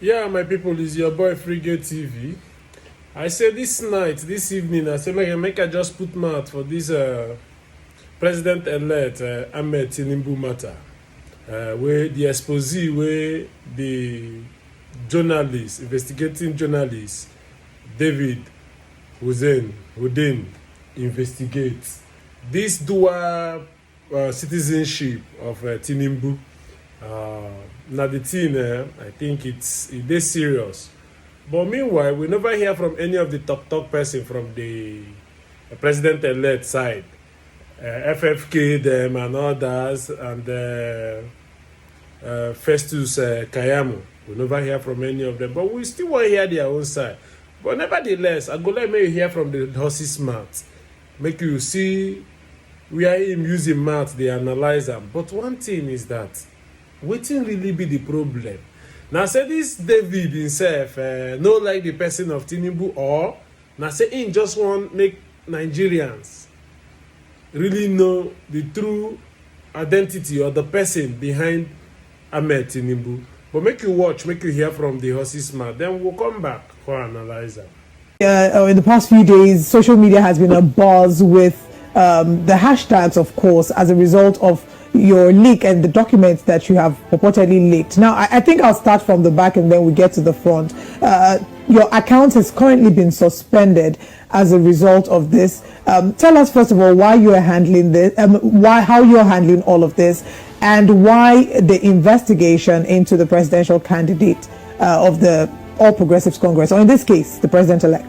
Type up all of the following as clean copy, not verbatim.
Yeah, my people, is your boy Frigate TV. I say this night, this evening, I say make I just put mouth for this president-elect Ahmed Tinubu matter. Where the expose where the journalist, investigating journalist David Hundeyin investigates this dual citizenship of Tinubu. Now the thing, I think it is serious. But meanwhile, we never hear from any of the talk person from the president-elect side, FFK them and others, and Festus Kayamo. We never hear from any of them, but we still want to hear their own side. But nevertheless, I go let me hear from the horse's mouth, make you see where him using mouth they analyze them. But one thing is that wetin really be the problem? Now say this David himself no like the person of Tinubu, or now say him just want make Nigerians really know the true identity or the person behind Ahmed Tinubu. But make you watch, make you hear from the horse's mouth, then we'll come back for analyzer. In the past few days, social media has been abuzz with the hashtags, of course, as a result of your leak and the documents that you have purportedly leaked. Now, I think I'll start from the back and then we get to the front. Your account has currently been suspended as a result of this. Tell us, first of all, why you are handling this, how you are handling all of this, and why the investigation into the presidential candidate of the All Progressives Congress, or in this case, the president-elect.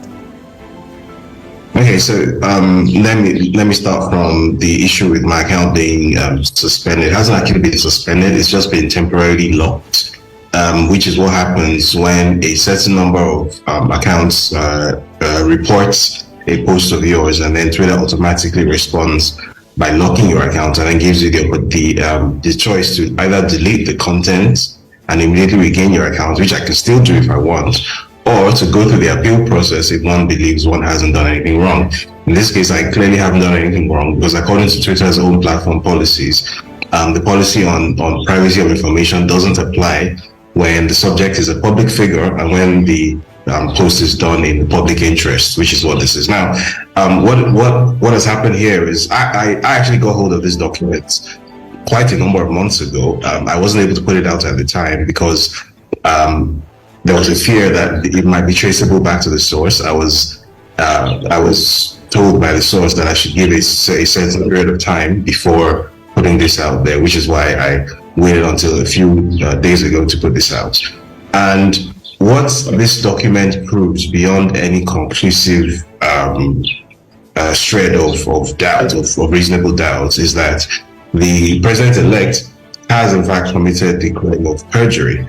Okay, so let me start from the issue with my account being suspended. It hasn't actually been suspended; it's just been temporarily locked, which is what happens when a certain number of accounts reports a post of yours, and then Twitter automatically responds by locking your account, and then gives you the choice to either delete the content and immediately regain your account, which I can still do if I want, or to go through the appeal process if one believes one hasn't done anything wrong. In this case, I clearly haven't done anything wrong, because according to Twitter's own platform policies, the policy on privacy of information doesn't apply when the subject is a public figure and when the post is done in the public interest, which is what this is. Now, what has happened here is I actually got hold of this document quite a number of months ago. I wasn't able to put it out at the time because there was a fear that it might be traceable back to the source. I was told by the source that I should give a certain period of time before putting this out there, which is why I waited until a few days ago to put this out. And what this document proves, beyond any conclusive shred of doubt, of reasonable doubts, is that the president-elect has in fact committed the crime of perjury,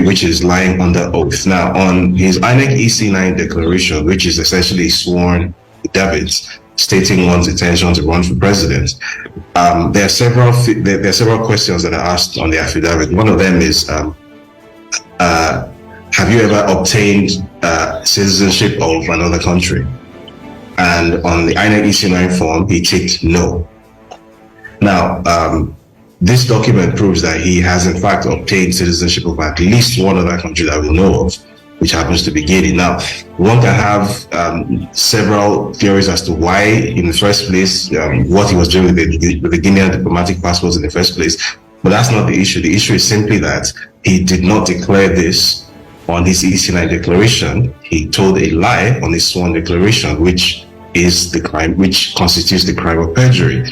which is lying under oath. Now, on his INEC EC9 declaration, which is essentially sworn affidavit stating one's intention to run for president, there are several questions that are asked on the affidavit. One of them is, have you ever obtained citizenship of another country? And on the INEC EC9 form, he ticked no. Now, this document proves that he has in fact obtained citizenship of at least one other country that we know of, which happens to be Guinea. Now, one can have several theories as to why, in the first place, what he was doing with the Guinean diplomatic passports in the first place, but that's not the issue. The issue is simply that he did not declare this on his EC9 declaration. He told a lie on his sworn declaration, which is the crime, which constitutes the crime of perjury.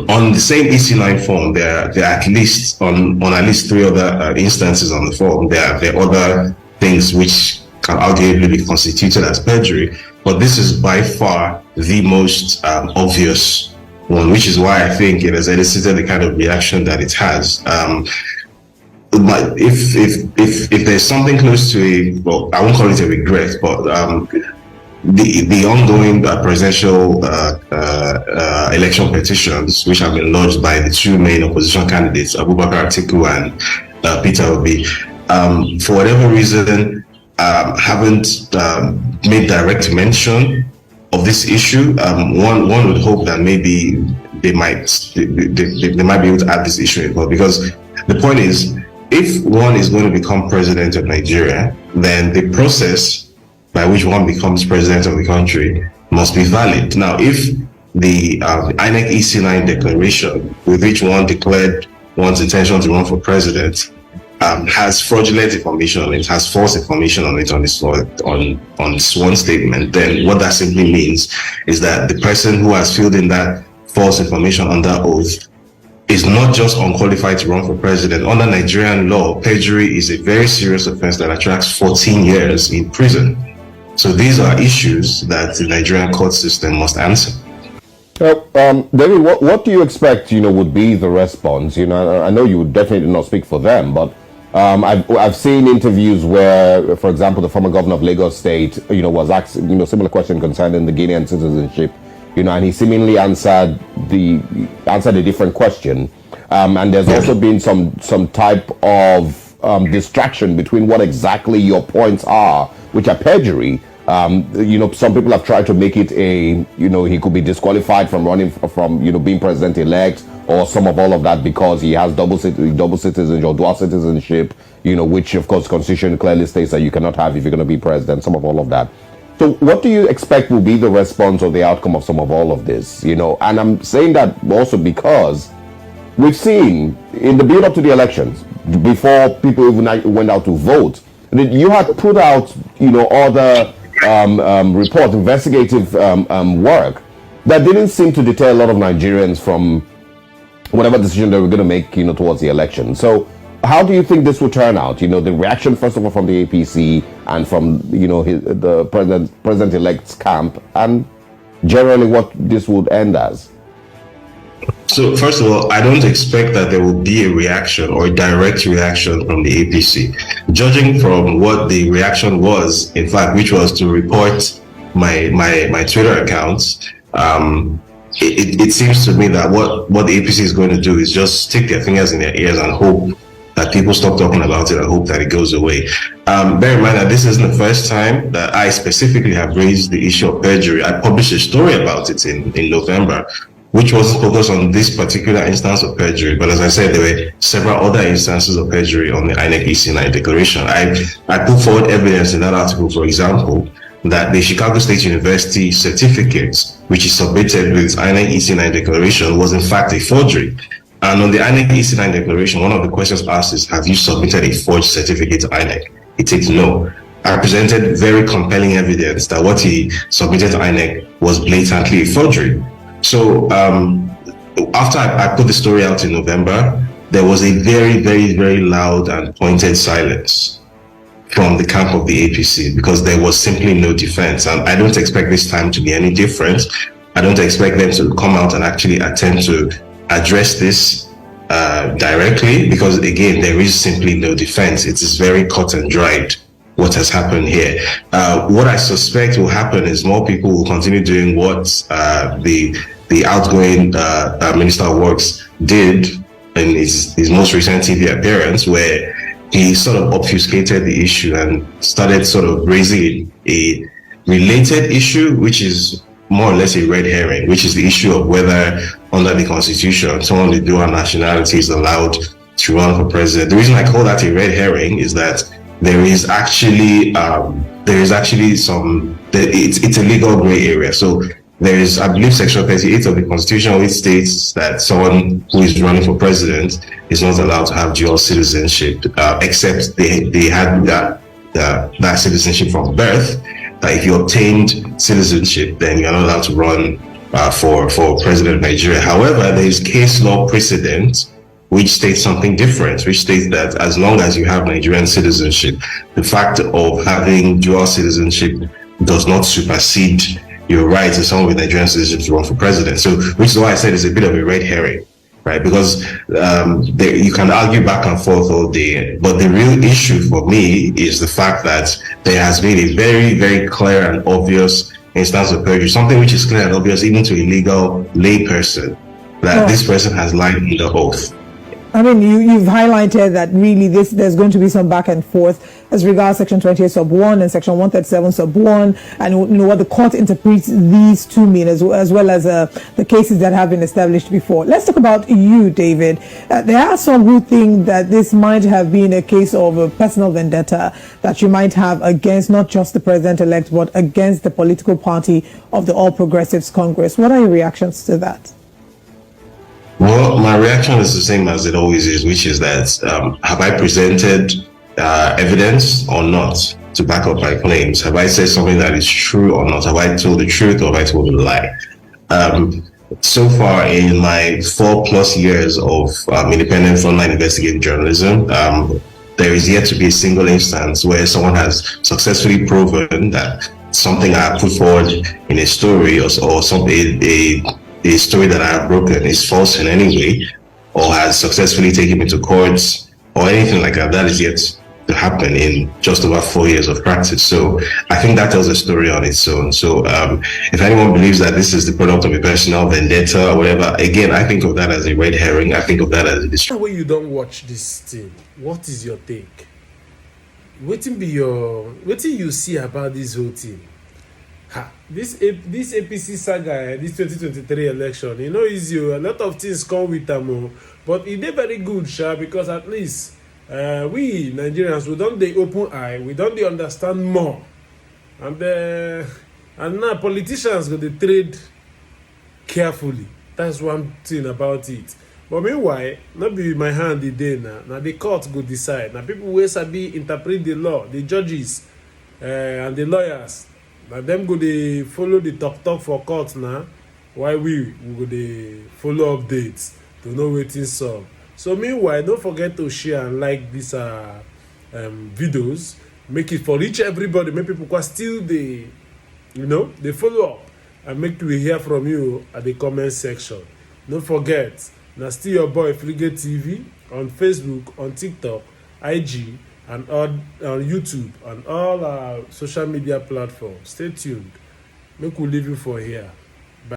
On the same EC9 form, there are at least on at least three other instances on the form, there are other things which can arguably be constituted as perjury, but this is by far the most obvious one, which is why I think it has elicited the kind of reaction that it has. If there's something close to well, I won't call it a regret, but the ongoing presidential election petitions, which have been lodged by the two main opposition candidates, Abubakar Atiku and Peter Obi, for whatever reason, haven't made direct mention of this issue. One would hope that maybe they might be able to add this issue in, but because the point is, if one is going to become president of Nigeria, then the process by which one becomes president of the country must be valid. Now, if the INEC EC9 declaration with which one declared one's intention to run for president has fraudulent information on it, has false information on it on sworn statement, then what that simply means is that the person who has filled in that false information under oath is not just unqualified to run for president. Under Nigerian law, perjury is a very serious offense that attracts 14 years in prison. So these are issues that the Nigerian court system must answer. David, what do you expect, would be the response? I know you would definitely not speak for them, but I've seen interviews where, for example, the former governor of Lagos State, was asked, similar question concerning the Guinean citizenship, and he seemingly answered a different question. And there's also been some type of distraction between what exactly your points are, which are perjury. Some people have tried to make it he could be disqualified from running from being president-elect, or some of all of that because he has double citizenship or dual citizenship, which of course Constitution clearly states that you cannot have if you're going to be president, some of all of that. So what do you expect will be the response or the outcome of some of all of this? And I'm saying that also because we've seen in the build-up to the elections, before people even went out to vote, that you had put out, other reports, investigative work that didn't seem to deter a lot of Nigerians from whatever decision they were going to make, towards the election. So how do you think this will turn out? The reaction, first of all, from the APC and from, the president-elect's camp, and generally what this would end as? So first of all, I don't expect that there will be a reaction or a direct reaction from the APC. Judging from what the reaction was, in fact, which was to report my Twitter accounts, it seems to me that what the APC is going to do is just stick their fingers in their ears and hope that people stop talking about it and hope that it goes away. Bear in mind that this isn't the first time that I specifically have raised the issue of perjury. I published a story about it in November, which wasn't focused on this particular instance of perjury. But as I said, there were several other instances of perjury on the INEC EC9 declaration. I put forward evidence in that article, for example, that the Chicago State University certificate, which is submitted with its INEC EC9 declaration, was in fact a forgery. And on the INEC EC9 declaration, one of the questions asked is, have you submitted a forged certificate to INEC? It takes no. I presented very compelling evidence that what he submitted to INEC was blatantly a forgery. So after I put the story out in November, there was a very, very, very loud and pointed silence from the camp of the APC because there was simply no defense. And I don't expect this time to be any different. I don't expect them to come out and actually attempt to address this directly because, again, there is simply no defense. It is very cut and dried what has happened here. What I suspect will happen is more people will continue doing what the outgoing Minister of Works did in his most recent TV appearance, where he sort of obfuscated the issue and started sort of raising a related issue, which is more or less a red herring, which is the issue of whether under the Constitution someone with dual nationality is allowed to run for president. The reason I call that a red herring is that there is actually it's a legal gray area. So there is, I believe, Section 38 of the Constitution, which states that someone who is running for president is not allowed to have dual citizenship, except they had that citizenship from birth. That if you obtained citizenship, then you're not allowed to run for president of Nigeria. However, there is case law precedent which states something different, which states that as long as you have Nigerian citizenship, the fact of having dual citizenship does not supersede your right as someone with Nigerian citizenship to run for president. So, which is why I said it's a bit of a red herring, right? Because you can argue back and forth all day, but the real issue for me is the fact that there has been a very, very clear and obvious instance of perjury, something which is clear and obvious even to a legal lay person, that this person has lied in the oath. I mean, you've highlighted that really there's going to be some back and forth as regards Section 28 sub 1 and Section 137 sub 1, and what the court interprets these to mean, as well as the cases that have been established before. Let's talk about you, David. There are some who think that this might have been a case of a personal vendetta that you might have against not just the president-elect, but against the political party of the All Progressives Congress. What are your reactions to that? Well, my reaction is the same as it always is, which is that have I presented evidence or not to back up my claims? Have I said something that is true or not? Have I told the truth or have I told a lie? So far in my 4+ years of independent frontline investigative journalism, there is yet to be a single instance where someone has successfully proven that something I put forward in a story or something, a story that I have broken is false in any way, or has successfully taken me to courts or anything like that. That is yet to happen in just over 4 years of practice. So I think that tells a story on its own. So if anyone believes that this is the product of a personal vendetta or whatever, again, I think of that as a red herring. I think of that as a distraction. When you don't watch this thing, what is your take? What you see about this whole thing? This APC saga, this 2023 election, easy. A lot of things come with them, but it is very good, because at least we Nigerians, we don't the open eye, we don't the understand more, and now politicians go to trade carefully. That's one thing about it. But meanwhile, not be my hand the day now. Now the court go decide. Now people will sabi interpret the law, the judges and the lawyers. Now them go they follow the talk for court now, while we go they follow updates to know waiting some. So meanwhile, don't forget to share and like these videos. Make it for reach everybody. Make people can still they follow up, and make we hear from you at the comment section. Don't forget, now still your boy Frigate TV on Facebook, on TikTok, IG, and on YouTube, and all our social media platforms. Stay tuned. Make we leave you for here.